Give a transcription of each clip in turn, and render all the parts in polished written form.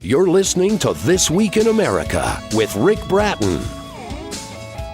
You're listening to This Week in America with Rick Bratton.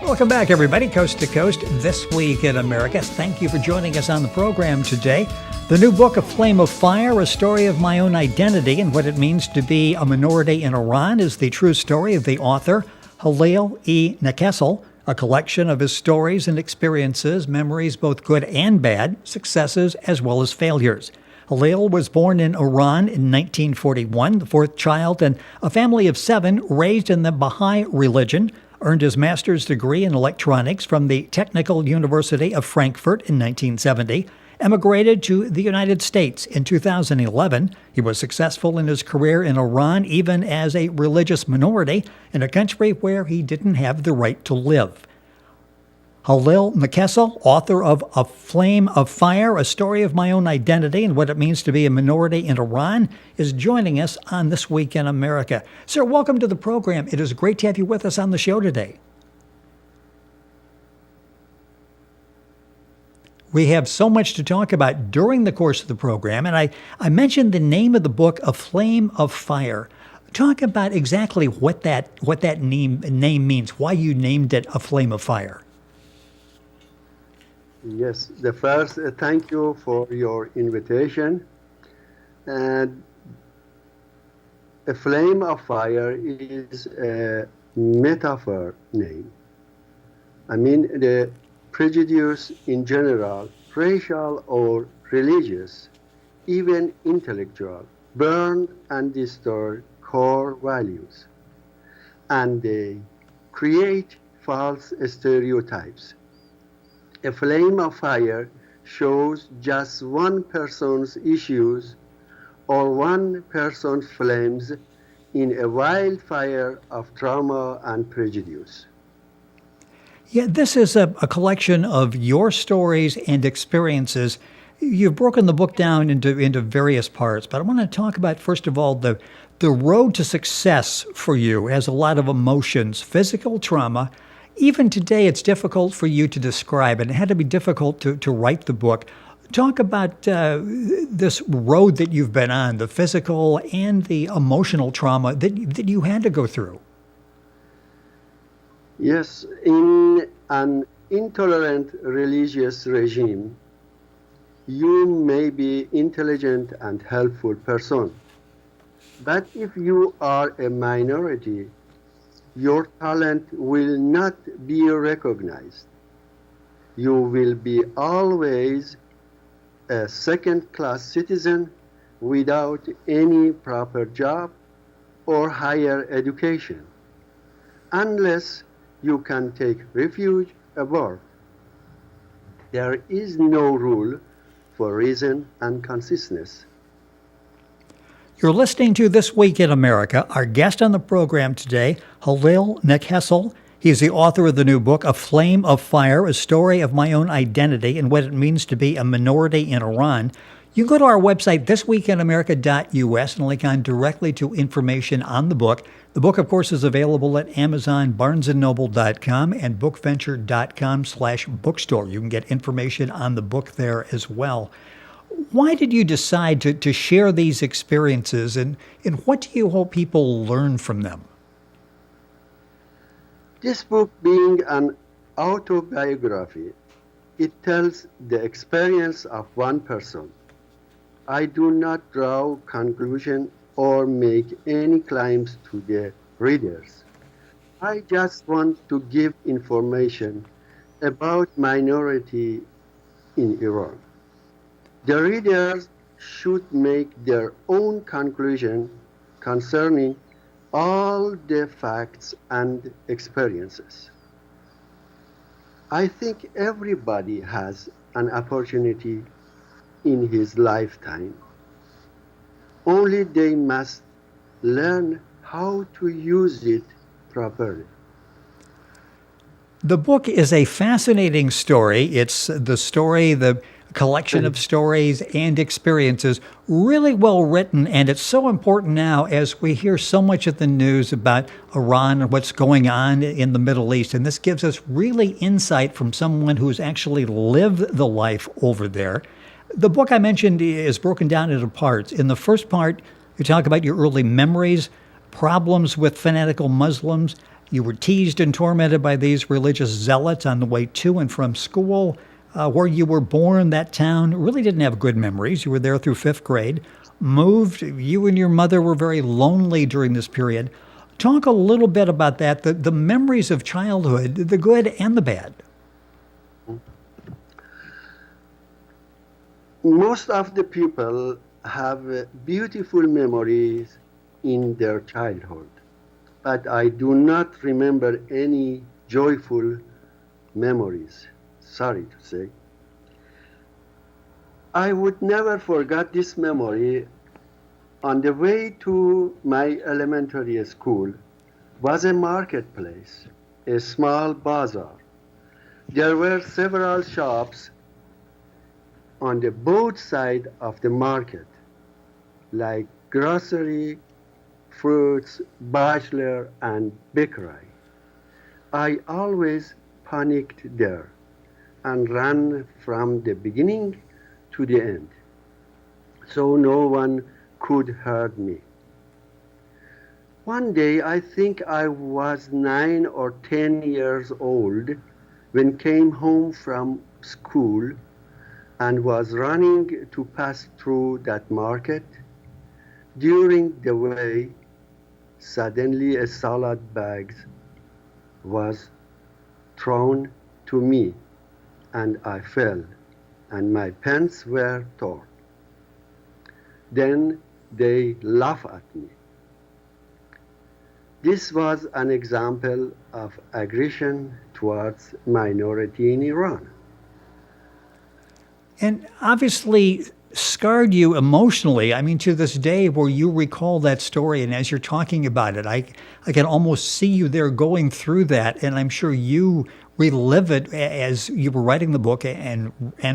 Welcome back, everybody, coast to coast, This Week in America. Thank you for joining us on the program today. The new book, A Flame of Fire, A Story of My Own Identity and What It Means to Be a Minority in Iran, is the true story of the author, Khalil E. Nikkhessal, a collection of his stories and experiences, memories both good and bad, successes as well as failures. Khalil was born in Iran in 1941, the fourth child in a family of 7 raised in the Baha'i religion, earned his master's degree in electronics from the Technical University of Frankfurt in 1970, emigrated to the United States in 2011. He was successful in his career in Iran, even as a religious minority in a country where he didn't have the right to live. Khalil Nikkhessal, author of A Flame of Fire, A Story of My Own Identity and What It Means to Be a Minority in Iran, is joining us on This Week in America. Sir, welcome to the program. It is great to have you with us on the show today. We have so much to talk about during the course of the program, and I mentioned the name of the book, A Flame of Fire. Talk about exactly what that name means, why you named it A Flame of Fire. Yes, the first, thank you for your invitation. And A Flame of Fire is a metaphor name. I mean, the prejudice in general, racial or religious, even intellectual, burn and distort core values. And they create false stereotypes. A flame of fire shows just one person's issues or one person's flames in a wildfire of trauma and prejudice. Yeah, this is a collection of your stories and experiences. You've broken the book down into various parts, but I want to talk about, first of all, the road to success for you has a lot of emotions, physical trauma. Even today, it's difficult for you to describe, and it had to be difficult to write the book. Talk about this road that you've been on, the physical and the emotional trauma that you had to go through. Yes, in an intolerant religious regime, you may be intelligent and helpful person. But if you are a minority, your talent will not be recognized. You will be always a second-class citizen without any proper job or higher education, unless you can take refuge abroad. There is no rule for reason and consciousness. You're listening to This Week in America. Our guest on the program today, Khalil Nikkhessal. He's the author of the new book, A Flame of Fire, A Story of My Own Identity and What It Means to Be a Minority in Iran. You can go to our website, thisweekinamerica.us, and link on directly to information on the book. The book, of course, is available at Amazon, barnesandnoble.com, and bookventure.com/bookstore. You can get information on the book there as well. Why did you decide to share these experiences, and what do you hope people learn from them? This book being an autobiography, it tells the experience of one person. I do not draw conclusions or make any claims to the readers. I just want to give information about minority in Iran. The readers should make their own conclusion concerning all the facts and experiences. I think everybody has an opportunity in his lifetime. Only they must learn how to use it properly. The book is a fascinating story. It's the story, the collection of stories and experiences, really well written, and it's so important now as we hear so much of the news about Iran and what's going on in the Middle East, and this gives us really insight from someone who's actually lived the life over there. The book I mentioned is broken down into parts. In the first part, You talk about your early memories, problems with fanatical Muslims. You were teased and tormented by these religious zealots on the way to and from school. Where you were born, that town, really didn't have good memories. You were there through fifth grade. Moved. You and your mother were very lonely during this period. Talk a little bit about that, the memories of childhood, the good and the bad. Most of the people have beautiful memories in their childhood, but I do not remember any joyful memories, sorry to say. I would never forget this memory. On the way to my elementary school was a marketplace, a small bazaar. There were several shops on the both sides of the market, like grocery, fruits, bachelor, and bakery. I always panicked there and ran from the beginning to the end, so no one could hurt me. One day, I think I was 9 or 10 years old when came home from school and was running to pass through that market. During the way, suddenly a salad bag was thrown to me and I fell and my pants were torn. Then they laughed at me. This was an example of aggression towards minority in Iran. And obviously scarred you emotionally. I mean, to this day where you recall that story, and as you're talking about it, I can almost see you there going through that, and I'm sure you relive it as you were writing the book and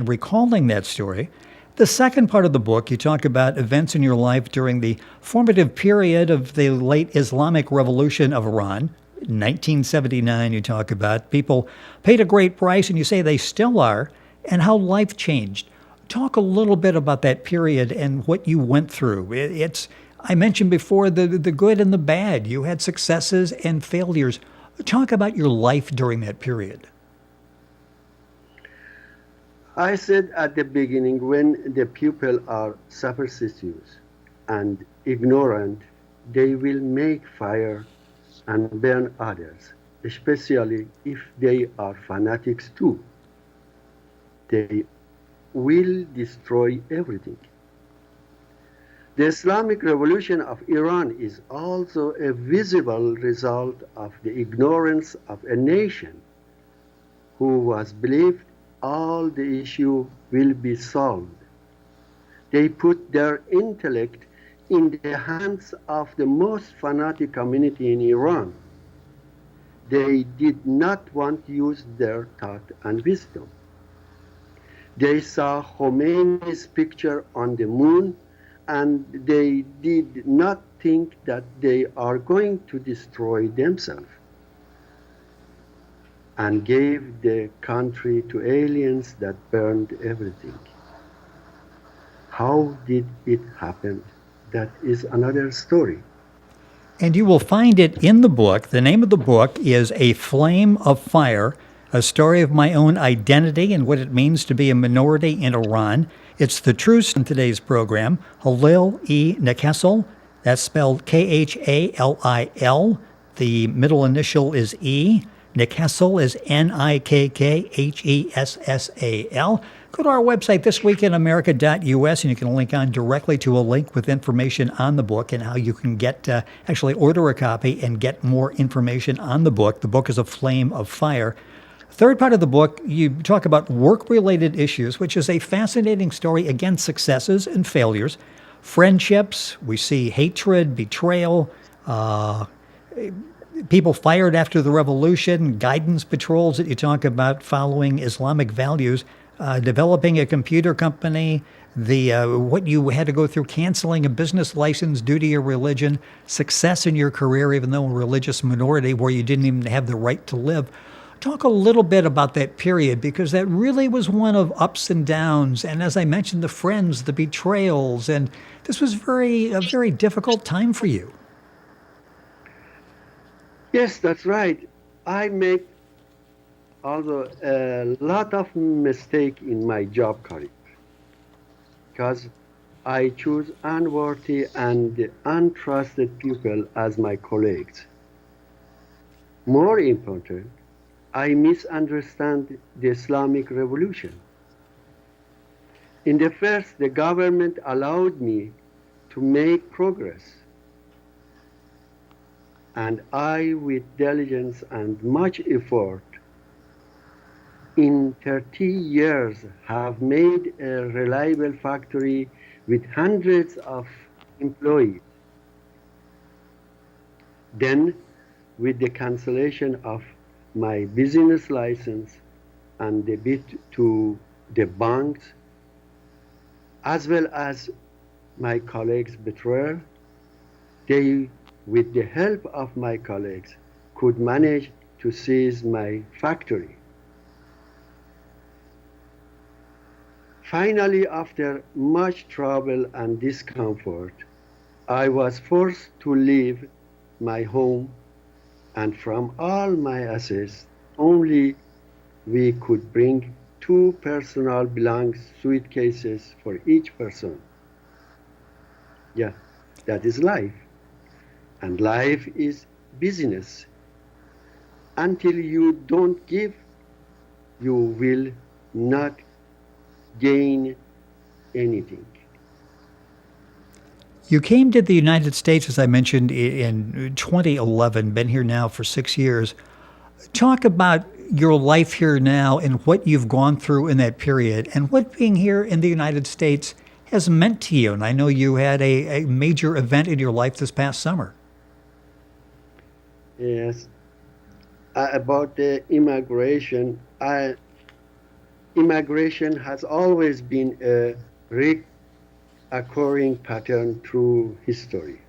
recalling that story. The second part of the book, you talk about events in your life during the formative period of the late Islamic Revolution of Iran. 1979, you talk about people paid a great price, and you say they still are, and how life changed. Talk a little bit about that period and what you went through. I mentioned before the good and the bad. You had successes and failures. Talk about your life during that period. I said at the beginning, when the people are superstitious and ignorant, they will make fire and burn others, especially if they are fanatics too. They will destroy everything. The Islamic Revolution of Iran is also a visible result of the ignorance of a nation who was believed all the issue will be solved. They put their intellect in the hands of the most fanatic community in Iran. They did not want to use their thought and wisdom. They saw Khomeini's picture on the moon, and they did not think that they are going to destroy themselves, and gave the country to aliens that burned everything. How did it happen? That is another story. And you will find it in the book. The name of the book is A Flame of Fire, A Story of My Own Identity and What It Means to Be a Minority in Iran. It's the truth in today's program. Khalil E. Nikkhessal, that's spelled Khalil. The middle initial is E. Nikkhessal is Nikhessal. Go to our website, thisweekinamerica.us, and you can link on directly to a link with information on the book and how you can get actually order a copy and get more information on the book. The book is A Flame of Fire. Third part of the book, you talk about work-related issues, which is a fascinating story, again, successes and failures, friendships. We see hatred, betrayal, people fired after the revolution, guidance patrols that you talk about following Islamic values, developing a computer company, what you had to go through, canceling a business license due to your religion, success in your career, even though a religious minority where you didn't even have the right to live. Talk a little bit about that period, because that really was one of ups and downs. And as I mentioned, the friends, the betrayals, and this was a very difficult time for you. Yes, that's right. I made also a lot of mistake in my job career because I choose unworthy and untrusted people as my colleagues. More important, I misunderstand the Islamic Revolution. In the first, the government allowed me to make progress, and I, with diligence and much effort, in 30 years have made a reliable factory with hundreds of employees. Then, with the cancellation of my business license and the bid to the banks, as well as my colleagues' betrayal, they, with the help of my colleagues, could manage to seize my factory. Finally, after much trouble and discomfort, I was forced to leave my home, and from all my assets, only we could bring 2 personal belongings suitcases for each person. Yeah, that is life. And life is business. Until you don't give, you will not gain anything. You came to the United States, as I mentioned, in 2011, been here now for 6 years. Talk about your life here now and what you've gone through in that period and what being here in the United States has meant to you. And I know you had a major event in your life this past summer. Yes. About the immigration, immigration has always been a recurring pattern through history.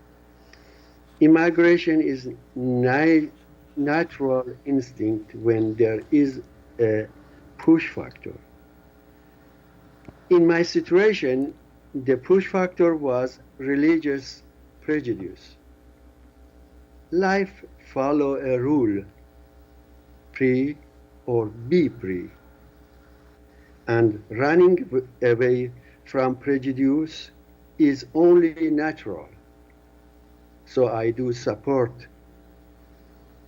Immigration is natural instinct when there is a push factor. In my situation, the push factor was religious prejudice. Life follow a rule, pre or be pre. And running away from prejudice is only natural. So I do support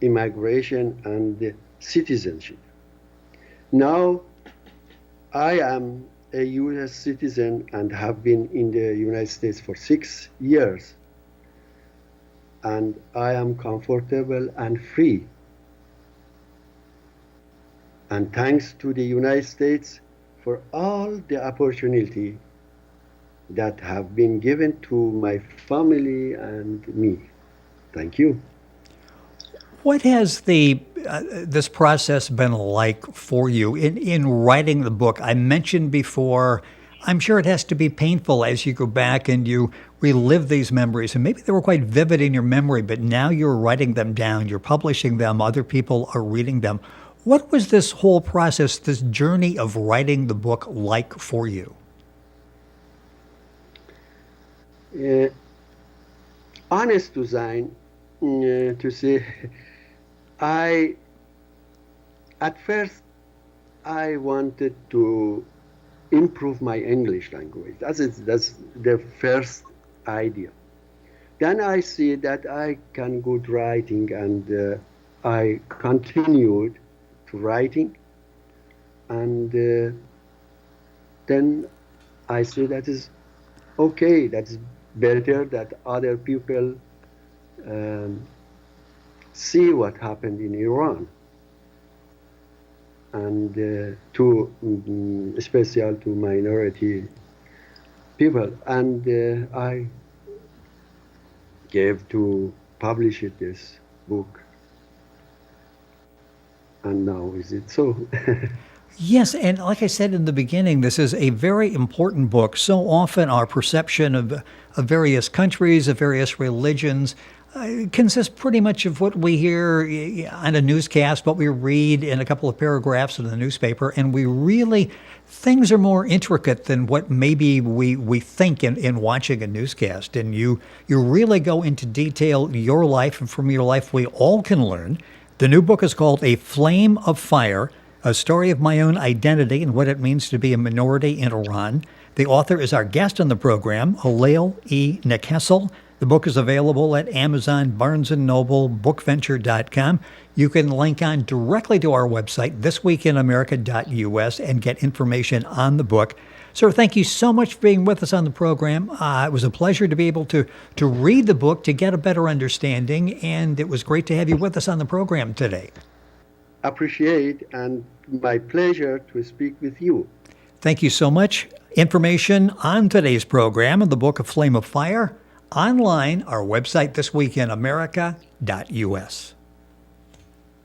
immigration and citizenship. Now I am a US citizen and have been in the United States for 6 years. And I am comfortable and free. And thanks to the United States for all the opportunity that have been given to my family and me. Thank you. What has this process been like for you in writing the book? I mentioned before, I'm sure it has to be painful as you go back and you relive these memories. And maybe they were quite vivid in your memory, but now you're writing them down, you're publishing them, other people are reading them. What was this whole process, this journey of writing the book like for you? Honest to sein, to say, at first I wanted to improve my English language. That's the first idea. Then I see that I can good writing, and I continued to writing, and then I see that is okay, that's better that other people see what happened in Iran, and especially to minority people, and I gave to publish it, this book. And now is it so? Yes, and like I said in the beginning, this is a very important book. So often our perception of various countries, of various religions, consists pretty much of what we hear on a newscast, what we read in a couple of paragraphs in the newspaper, and things are more intricate than what maybe we think in watching a newscast. And you really go into detail your life, and from your life we all can learn. The new book is called A Flame of Fire, A Story of My Own Identity and What It Means to Be a Minority in Iran. The author is our guest on the program, Khalil E. Nikkhessal. The book is available at Amazon, Barnes & Noble, bookventure.com. You can link on directly to our website, thisweekinamerica.us, and get information on the book. Sir, thank you so much for being with us on the program. It was a pleasure to be able to read the book, to get a better understanding, and it was great to have you with us on the program today. Appreciate, and my pleasure to speak with you. Thank you so much. Information on today's program and the book, A Flame of Fire, online, our website, thisweekinamerica.us.